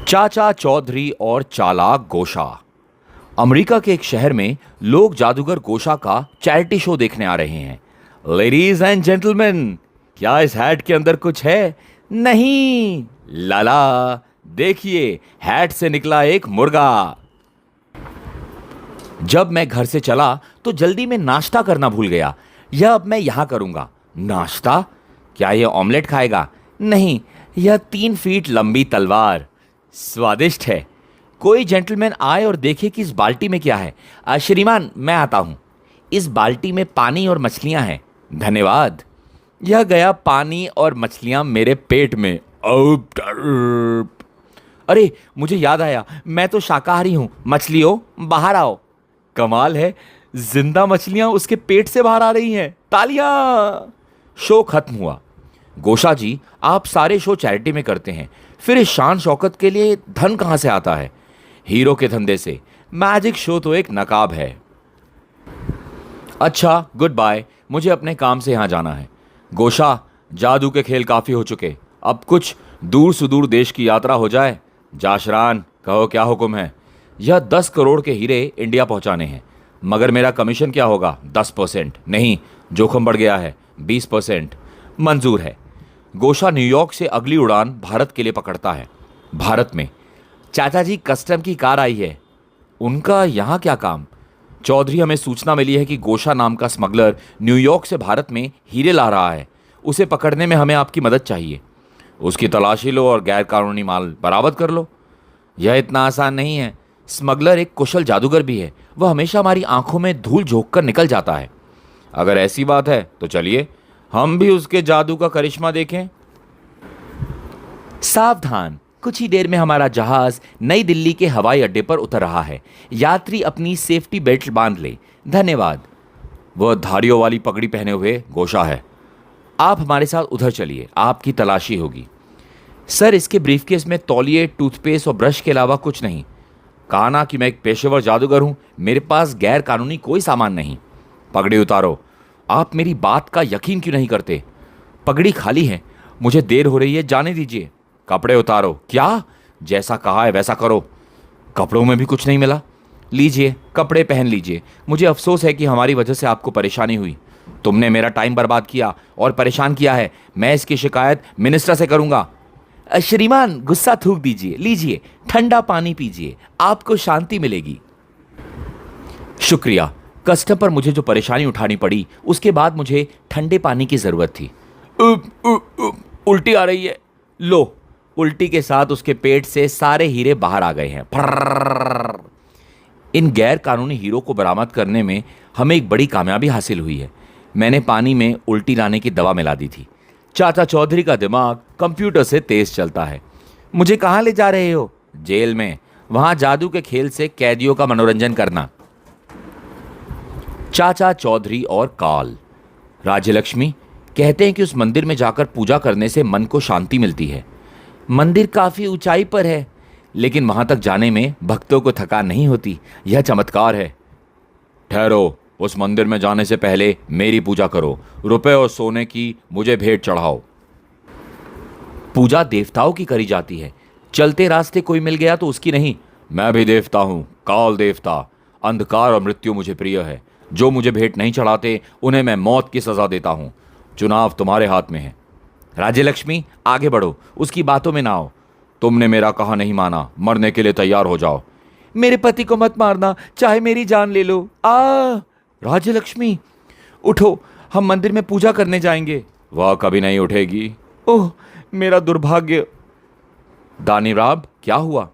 चाचा चौधरी और चालाक गोशा। अमेरिका के एक शहर में लोग जादूगर गोशा का चैरिटी शो देखने आ रहे हैं। लेडीज एंड जेंटलमैन, क्या इस हैट के अंदर कुछ है? नहीं। लाला, देखिए, हैट से निकला एक मुर्गा। जब मैं घर से चला तो जल्दी में नाश्ता करना भूल गया। यह अब मैं यहां करूंगा। नाश्ता? क्या यह ऑमलेट खाएगा? नहीं, यह 3 फीट लंबी तलवार। स्वादिष्ट है। कोई जेंटलमैन आए और देखे कि इस बाल्टी में क्या है। श्रीमान, मैं आता हूं। इस बाल्टी में पानी और मछलियां हैं। धन्यवाद। यह गया पानी और मछलियां मेरे पेट में। अरे, मुझे याद आया, मैं तो शाकाहारी हूं। मछलियों, बाहर आओ। कमाल है, जिंदा मछलियां उसके पेट से बाहर आ रही हैं। तालियां। शो खत्म हुआ। गोशा जी, आप सारे शो चैरिटी में करते हैं, फिर इस शान शौकत के लिए धन कहां से आता है? हीरो के धंधे से। मैजिक शो तो एक नकाब है। अच्छा, गुड बाय, मुझे अपने काम से यहां जाना है। गोशा, जादू के खेल काफी हो चुके, अब कुछ दूर सुदूर देश की यात्रा हो जाए। जाशरान, कहो क्या हुक्म है? यह 10 करोड़ के हीरे इंडिया पहुंचाने हैं, मगर मेरा कमीशन क्या होगा? 10%। नहीं, जोखिम बढ़ गया है। 20%। मंजूर है। गोशा न्यूयॉर्क से अगली उड़ान भारत के लिए पकड़ता है। भारत में चाचा जी, कस्टम की कार आई है। उनका यहाँ क्या काम? चौधरी, हमें सूचना मिली है कि गोशा नाम का स्मगलर न्यूयॉर्क से भारत में हीरे ला रहा है। उसे पकड़ने में हमें आपकी मदद चाहिए। उसकी तलाशी लो और गैर कानूनी माल बरामद कर लो। यह इतना आसान नहीं है। स्मगलर एक कुशल जादूगर भी है। वह हमेशा हमारी आंखों में धूल झोंक कर निकल जाता है। अगर ऐसी बात है तो चलिए हम भी उसके जादू का करिश्मा देखें। सावधान, कुछ ही देर में हमारा जहाज नई दिल्ली के हवाई अड्डे पर उतर रहा है। यात्री अपनी सेफ्टी बेल्ट बांध ले। धन्यवाद। वह धारियों वाली पगड़ी पहने हुए गोशा है। आप हमारे साथ उधर चलिए, आपकी तलाशी होगी। सर, इसके ब्रीफकेस में तौलिए, टूथपेस्ट और ब्रश के अलावा कुछ नहीं। कहा ना कि मैं एक पेशेवर जादूगर हूं। मेरे पास गैर कानूनी कोई सामान नहीं। पगड़ी उतारो। आप मेरी बात का यकीन क्यों नहीं करते? पगड़ी खाली है। मुझे देर हो रही है, जाने दीजिए। कपड़े उतारो। क्या? जैसा कहा है वैसा करो। कपड़ों में भी कुछ नहीं मिला। लीजिए, कपड़े पहन लीजिए। मुझे अफसोस है कि हमारी वजह से आपको परेशानी हुई। तुमने मेरा टाइम बर्बाद किया और परेशान किया है। मैं इसकी शिकायत मिनिस्टर से करूंगा। श्रीमान, गुस्सा थूक दीजिए। लीजिए, ठंडा पानी पीजिए, आपको शांति मिलेगी। शुक्रिया। कस्टम पर मुझे जो परेशानी उठानी पड़ी, उसके बाद मुझे ठंडे पानी की जरूरत थी। उल्टी आ रही है। लो, उल्टी के साथ उसके पेट से सारे हीरे बाहर आ गए हैं। इन गैर कानूनी हीरो को बरामद करने में हमें एक बड़ी कामयाबी हासिल हुई है। मैंने पानी में उल्टी लाने की दवा मिला दी थी। चाचा चौधरी का दिमाग कंप्यूटर से तेज चलता है। मुझे कहाँ ले जा रहे हो? जेल में। वहां जादू के खेल से कैदियों का मनोरंजन करना। चाचा चौधरी और काल। राज्यलक्ष्मी, कहते हैं कि उस मंदिर में जाकर पूजा करने से मन को शांति मिलती है। मंदिर काफी ऊंचाई पर है, लेकिन वहां तक जाने में भक्तों को थकान नहीं होती। यह चमत्कार है। ठहरो, उस मंदिर में जाने से पहले मेरी पूजा करो। रुपए और सोने की मुझे भेंट चढ़ाओ। पूजा देवताओं की करी जाती है। चलते रास्ते कोई मिल गया तो उसकी नहीं। मैं भी देवता हूं, काल देवता। अंधकार और मृत्यु मुझे प्रिय है। जो मुझे भेंट नहीं चढ़ाते उन्हें मैं मौत की सजा देता हूं। चुनाव तुम्हारे हाथ में है। राज्यलक्ष्मी, आगे बढ़ो, उसकी बातों में ना आओ। तुमने मेरा कहा नहीं माना, मरने के लिए तैयार हो जाओ। मेरे पति को मत मारना, चाहे मेरी जान ले लो। राज्यलक्ष्मी, उठो, हम मंदिर में पूजा करने जाएंगे। वह कभी नहीं उठेगी। ओह, मेरा दुर्भाग्य। दानीराब, क्या हुआ?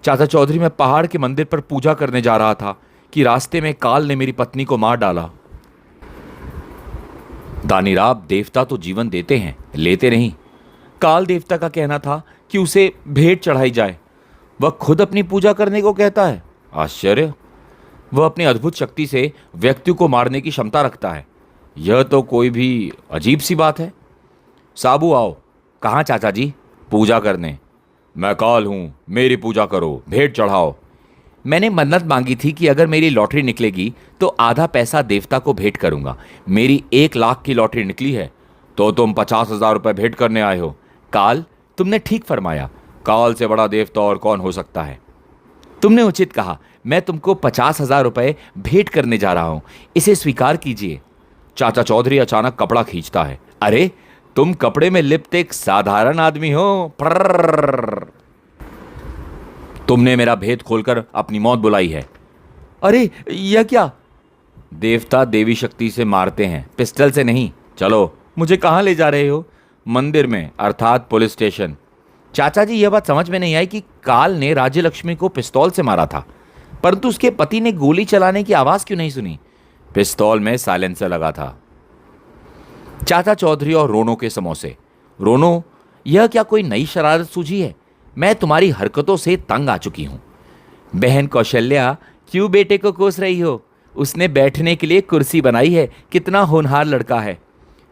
चाचा चौधरी, मैं पहाड़ के मंदिर पर पूजा करने जा रहा था कि रास्ते में काल ने मेरी पत्नी को मार डाला। दानीराब, देवता तो जीवन देते हैं, लेते नहीं। काल देवता का कहना था कि उसे भेंट चढ़ाई जाए। वह खुद अपनी पूजा करने को कहता है। आश्चर्य। वह अपनी अद्भुत शक्ति से व्यक्ति को मारने की क्षमता रखता है। यह तो कोई भी अजीब सी बात है। साबू, आओ। कहाँ चाचा जी? पूजा करने। मैं काल हूं, मेरी पूजा करो, भेंट चढ़ाओ। मैंने मन्नत मांगी थी कि अगर मेरी लॉटरी निकलेगी तो आधा पैसा देवता को भेंट करूंगा। मेरी 1 लाख की लॉटरी निकली है तो तुम 50,000 रुपये भेंट करने आए हो। काल, तुमने ठीक फरमाया। काल से बड़ा देवता और कौन हो सकता है? तुमने उचित कहा। मैं तुमको 50,000 रुपए भेंट करने जा रहा हूं, इसे स्वीकार कीजिए। चाचा चौधरी अचानक कपड़ा खींचता है। अरे, तुम कपड़े में लिप्त एक साधारण आदमी हो। प्रर्रर्र। तुमने मेरा भेद खोलकर अपनी मौत बुलाई है। अरे, यह क्या? देवता देवी शक्ति से मारते हैं, पिस्टल से नहीं। चलो, मुझे कहाँ ले जा रहे हो? मंदिर में, अर्थात पुलिस स्टेशन। चाचा जी, यह बात समझ में नहीं आई कि काल ने राज्य लक्ष्मी को पिस्तौल से मारा था, परंतु उसके पति ने गोली चलाने की आवाज क्यों नहीं सुनी? पिस्तौल में साइलेंसर लगा था। चाचा चौधरी और रोनो के समोसे। रोनो, यह क्या कोई नई शरारत सूझी है? मैं तुम्हारी हरकतों से तंग आ चुकी हूं। बहन कौशल्या, क्यों बेटे को कोस रही हो? उसने बैठने के लिए कुर्सी बनाई है। कितना होनहार लड़का है।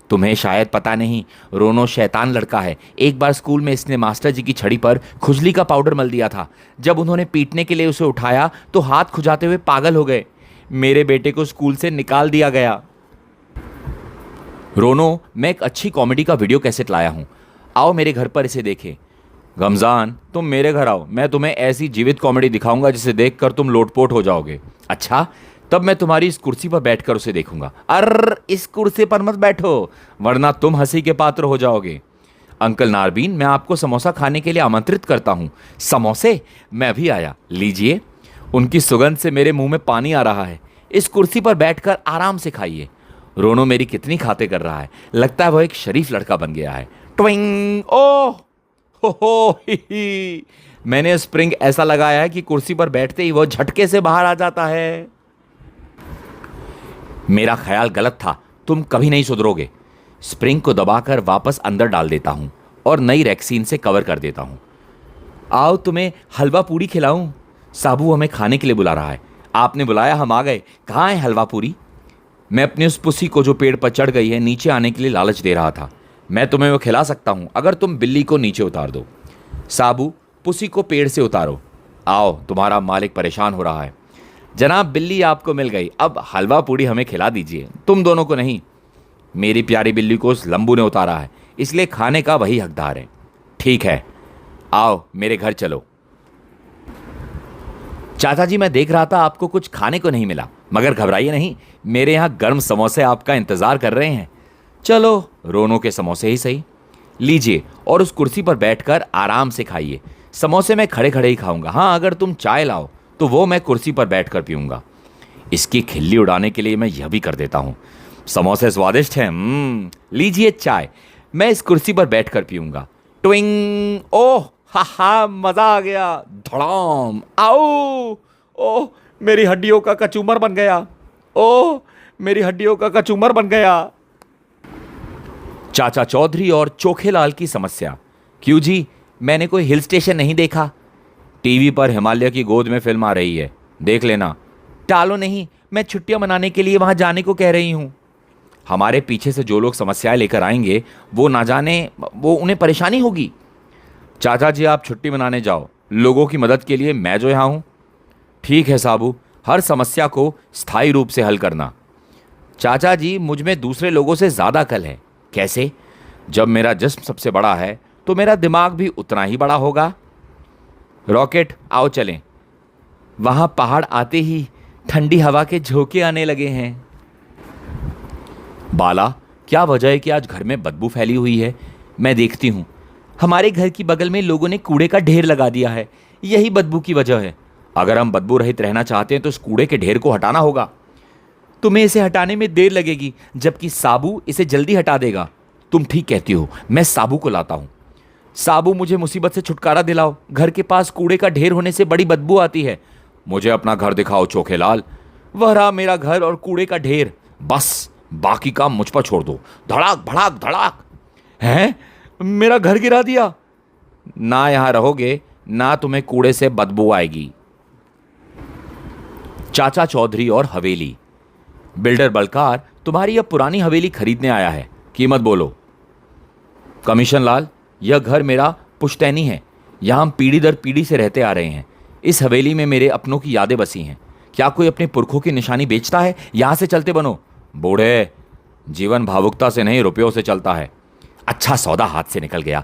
तुम्हें शायद पता नहीं, रोनो शैतान लड़का है। एक बार स्कूल में इसने मास्टर जी की छड़ी पर खुजली का पाउडर मल दिया था। जब उन्होंने पीटने के लिए उसे उठाया तो हाथ खुजाते हुए पागल हो गए। मेरे बेटे को स्कूल से निकाल दिया गया। रोनो, मैं एक अच्छी कॉमेडी का वीडियो कैसेट लाया हूं, आओ मेरे घर पर इसे देखें। गमजान, तुम मेरे घर आओ, मैं तुम्हें ऐसी जीवित कॉमेडी दिखाऊंगा जिसे देखकर तुम लोटपोट हो जाओगे। अच्छा, तब मैं तुम्हारी इस कुर्सी पर बैठकर उसे देखूंगा। अर्र, इस कुर्सी पर मत बैठो, वरना तुम हंसी के पात्र हो जाओगे। अंकल नारबीन, मैं आपको समोसा खाने के लिए आमंत्रित करता हूं। समोसे? मैं अभी आया, लीजिए। उनकी सुगंध से मेरे मुंह में पानी आ रहा है। इस कुर्सी पर बैठकर आराम से खाइए। रोनो मेरी कितनी खाते कर रहा है, लगता है वह एक शरीफ लड़का बन गया है। ट्विंग! ओह हो, ही। मैंने स्प्रिंग ऐसा लगाया है कि कुर्सी पर बैठते ही वह झटके से बाहर आ जाता है। मेरा ख्याल गलत था, तुम कभी नहीं सुधरोगे। स्प्रिंग को दबाकर वापस अंदर डाल देता हूं और नई रैक्सीन से कवर कर देता हूं। आओ, तुम्हें हलवा पूरी खिलाऊं। साबू हमें खाने के लिए बुला रहा है। आपने बुलाया, हम आ गए। कहाँ है हलवा पूरी? मैं अपनी उस पुसी को जो पेड़ पर चढ़ गई है नीचे आने के लिए लालच दे रहा था। मैं तुम्हें वो खिला सकता हूं अगर तुम बिल्ली को नीचे उतार दो। साबू, पुसी को पेड़ से उतारो। आओ, तुम्हारा मालिक परेशान हो रहा है। जनाब, बिल्ली आपको मिल गई, अब हलवा पूड़ी हमें खिला दीजिए, तुम दोनों को नहीं। मेरी प्यारी बिल्ली को उस लंबू ने उतारा है, इसलिए खाने का वही हकदार है। ठीक है, आओ मेरे घर चलो। चाचा जी, मैं देख रहा था आपको कुछ खाने को नहीं मिला, मगर घबराइए नहीं, मेरे यहाँ गर्म समोसे आपका इंतजार कर रहे हैं। चलो, रोनो के समोसे ही सही। लीजिए और उस कुर्सी पर बैठकर आराम से खाइए। समोसे मैं खड़े खड़े ही खाऊंगा। हाँ, अगर तुम चाय लाओ तो वो मैं कुर्सी पर बैठकर पीऊंगा। इसकी खिल्ली उड़ाने के लिए मैं यह भी कर देता हूं। समोसे स्वादिष्ट हैं। लीजिए चाय, मैं इस कुर्सी पर बैठकर पीऊंगा। ट्विंग! ओह, हा हा, मजा आ गया। धड़ाम! आओ! ओह, मेरी हड्डियों का कचूमर बन गया। ओह, मेरी हड्डियों का कचूमर बन गया। चाचा चौधरी और चोखेलाल की समस्या। क्यों जी, मैंने कोई हिल स्टेशन नहीं देखा? टीवी पर हिमालय की गोद में फिल्म आ रही है, देख लेना। टालो नहीं, मैं छुट्टियां मनाने के लिए वहां जाने को कह रही हूं। हमारे पीछे से जो लोग समस्याएं लेकर आएंगे वो ना जाने, वो उन्हें परेशानी होगी। चाचा जी, आप छुट्टी मनाने जाओ, लोगों की मदद के लिए मैं जो यहाँ हूं। ठीक है साबू, हर समस्या को स्थायी रूप से हल करना। चाचा जी, मुझ में दूसरे लोगों से ज़्यादा अकल है। कैसे? जब मेरा जिस्म सबसे बड़ा है तो मेरा दिमाग भी उतना ही बड़ा होगा। रॉकेट, आओ चलें। वहां पहाड़ आते ही ठंडी हवा के झोंके आने लगे हैं। बाला, क्या वजह है कि आज घर में बदबू फैली हुई है? मैं देखती हूं। हमारे घर की बगल में लोगों ने कूड़े का ढेर लगा दिया है, यही बदबू की वजह है। अगर हम बदबू रहित रहना चाहते हैं तो इस कूड़े के ढेर को हटाना होगा। तुम्हें इसे हटाने में देर लगेगी, जबकि साबू इसे जल्दी हटा देगा। तुम ठीक कहती हो, मैं साबू को लाता हूं। साबू, मुझे मुसीबत से छुटकारा दिलाओ। घर के पास कूड़े का ढेर होने से बड़ी बदबू आती है। मुझे अपना घर दिखाओ चोखेलाल। वह रहा मेरा घर और कूड़े का ढेर, बस बाकी काम मुझ पर छोड़ दो। धड़ाक भड़ाक धड़ाक। हैं? मेरा घर गिरा दिया। ना यहां रहोगे ना तुम्हें कूड़े से बदबू आएगी। चाचा चौधरी और हवेली। बिल्डर बलकार तुम्हारी यह पुरानी हवेली खरीदने आया है, कीमत बोलो। कमीशन लाल, यह घर मेरा पुश्तैनी है, यहां हम पीढ़ी दर पीढ़ी से रहते आ रहे हैं। इस हवेली में मेरे अपनों की यादें बसी हैं। क्या कोई अपने पुरखों की निशानी बेचता है? यहां से चलते बनो। बूढ़े, जीवन भावुकता से नहीं रुपयों से चलता है। अच्छा सौदा हाथ से निकल गया।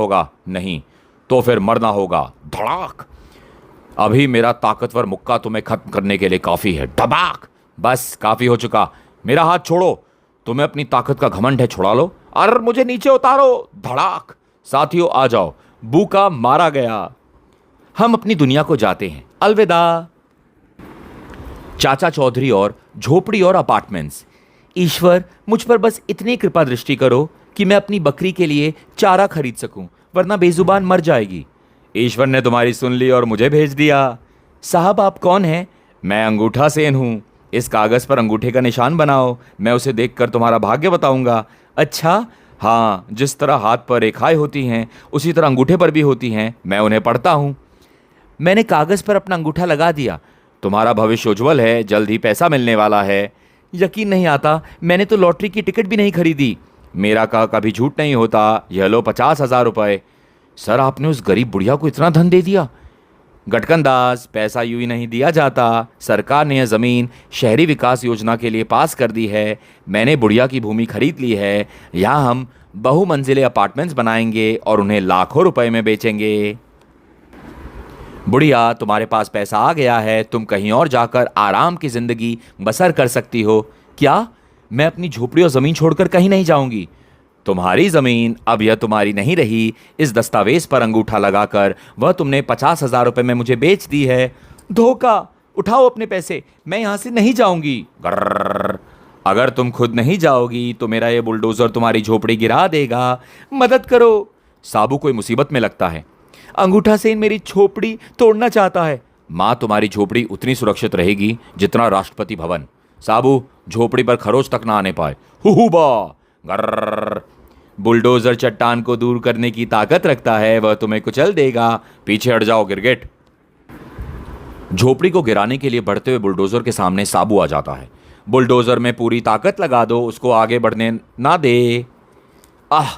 होगा? नहीं। तो फिर मरना होगा। धड़ाक। अभी मेरा ताकतवर मुक्का तुम्हें खत्म करने के लिए काफी है। धबाक। बस काफी हो चुका, मेरा हाथ छोड़ो। तुम्हें अपनी ताकत का घमंड है, छुड़ा लो। अरे मुझे नीचे उतारो। धड़ाक। साथियों आ जाओ, बूका मारा गया। हम अपनी दुनिया को जाते हैं, अलविदा। चाचा चौधरी और झोपड़ी और अपार्टमेंट्स। ईश्वर, मुझ पर बस इतनी कृपा दृष्टि करो कि मैं अपनी बकरी के लिए चारा खरीद सकूं, वरना बेजुबान मर जाएगी। ईश्वर ने तुम्हारी सुन ली और मुझे भेज दिया। साहब आप कौन हैं? मैं अंगूठा सेन हूं। इस कागज पर अंगूठे का निशान बनाओ, मैं उसे देखकर तुम्हारा भाग्य बताऊंगा। अच्छा हाँ, जिस तरह हाथ पर रेखाएं होती हैं उसी तरह अंगूठे पर भी होती हैं, मैं उन्हें पढ़ता हूं। मैंने कागज पर अपना अंगूठा लगा दिया। तुम्हारा भविष्य उज्जवल है, जल्द ही पैसा मिलने वाला है। यकीन नहीं आता, मैंने तो लॉटरी की टिकट भी नहीं खरीदी। मेरा का कभी झूठ नहीं होता। यह लो 50,000 रुपए। सर आपने उस गरीब बुढ़िया को इतना धन दे दिया? गटकन दास, पैसा यूं ही नहीं दिया जाता। सरकार ने यह जमीन शहरी विकास योजना के लिए पास कर दी है। मैंने बुढ़िया की भूमि खरीद ली है। यहाँ हम बहुमंजिले अपार्टमेंट्स बनाएंगे और उन्हें लाखों रुपए में बेचेंगे। बुढ़िया, तुम्हारे पास पैसा आ गया है, तुम कहीं और जाकर आराम की जिंदगी बसर कर सकती हो। क्या? मैं अपनी झोपड़ी और जमीन छोड़कर कहीं नहीं जाऊंगी। तुम्हारी जमीन अब यह तुम्हारी नहीं रही। इस दस्तावेज पर अंगूठा लगाकर वह तुमने 50,000 रुपए में मुझे बेच दी है। धोखा। उठाओ अपने पैसे, मैं यहां से नहीं जाऊंगी। गर्र। अगर तुम खुद नहीं जाओगी तो मेरा यह बुलडोजर तुम्हारी झोपड़ी गिरा देगा। मदद करो। साबू कोई मुसीबत में लगता है। अंगूठा सेन मेरी झोपड़ी तोड़ना चाहता है। माँ, तुम्हारी झोपड़ी उतनी सुरक्षित रहेगी जितना राष्ट्रपति भवन। साबू, झोपड़ी पर खरोच तक ना आने पाए। हुहुबा। गर्र। बुलडोजर चट्टान को दूर करने की ताकत रखता है, वह तुम्हें कुचल देगा। पीछे हट जाओ गिरगिट। झोपड़ी को गिराने के लिए बढ़ते हुए बुलडोजर के सामने साबू आ जाता है। बुलडोजर में पूरी ताकत लगा दो, उसको आगे बढ़ने ना दे। आह,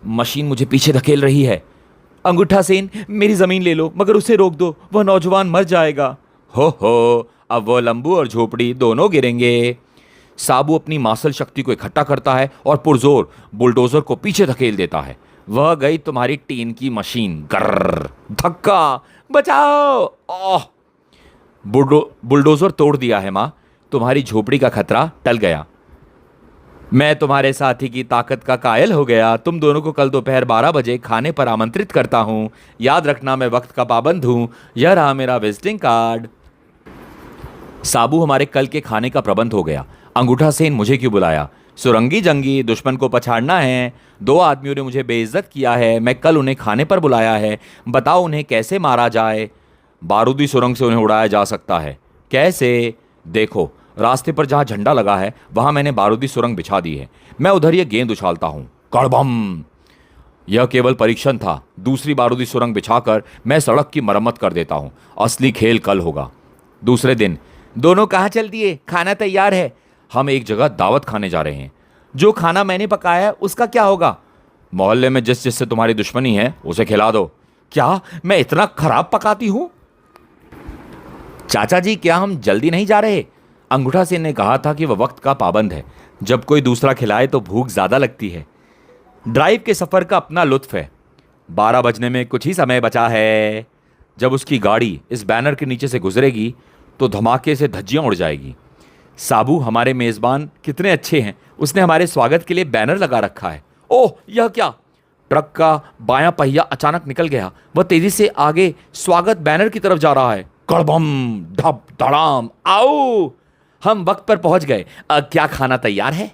मशीन मुझे पीछे धकेल रही है। अंगूठा सेन, मेरी जमीन ले लो, मगर उसे रोक दो, वह नौजवान मर जाएगा। हो, अब वह लंबू और झोपड़ी दोनों गिरेंगे। साबू अपनी मासल शक्ति को इकट्ठा करता है और पुरजोर बुलडोजर को पीछे धकेल देता है। वह गई तुम्हारी टीन की मशीन। गर्र। धक्का। बचाओ। ओह। बुलडोजर तोड़ दिया है माँ, तुम्हारी झोपड़ी का खतरा टल गया। मैं तुम्हारे साथी की ताकत का कायल हो गया। तुम दोनों को कल दोपहर 12 बजे खाने पर आमंत्रित करता हूँ। याद रखना मैं वक्त का पाबंद हूँ। यह रहा मेरा विजिटिंग कार्ड। साबू हमारे कल के खाने का प्रबंध हो गया। अंगूठा सेन मुझे क्यों बुलाया? सुरंगी जंगी दुश्मन को पछाड़ना है। दो आदमियों ने मुझे बेइज्जत किया है। मैं कल उन्हें खाने पर बुलाया है। बताओ उन्हें कैसे मारा जाए? बारूदी सुरंग से उन्हें उड़ाया जा सकता है। कैसे? देखो, रास्ते पर जहां झंडा लगा है वहां मैंने बारूदी सुरंग बिछा दी है। मैं उधर ये गेंद उछालता हूं, कड़बम। यह केवल परीक्षण था। दूसरी बारूदी सुरंग बिछाकर मैं सड़क की मरम्मत कर देता हूं। असली खेल कल होगा। दूसरे दिन, दोनों कहाँ चल दिए? खाना तैयार है। हम एक जगह दावत खाने जा रहे हैं। जो खाना मैंने पकाया है उसका क्या होगा? मोहल्ले में जिस जिससे तुम्हारी दुश्मनी है उसे खिला दो। क्या मैं इतना खराब पकाती हूं? चाचा जी, क्या हम जल्दी नहीं जा रहे? अंगूठा सिंह ने कहा था कि वह वक्त का पाबंद है। जब कोई दूसरा खिलाए तो भूख ज्यादा लगती है। ड्राइव के सफर का अपना लुत्फ है। 12 बजने में कुछ ही समय बचा है। जब उसकी गाड़ी इस बैनर के नीचे से गुजरेगी तो धमाके से धज्जियां उड़ जाएगी। साबू हमारे मेजबान कितने अच्छे हैं। उसने हमारे स्वागत के लिए बैनर लगा रखा है। ओह, यह क्या? ट्रक का बायां पहिया अचानक निकल गया। वह तेजी से आगे स्वागत बैनर की तरफ जा रहा है। कड़बम, ढप धड़ाम, आओ। हम वक्त पर पहुंच गए। क्या खाना तैयार है?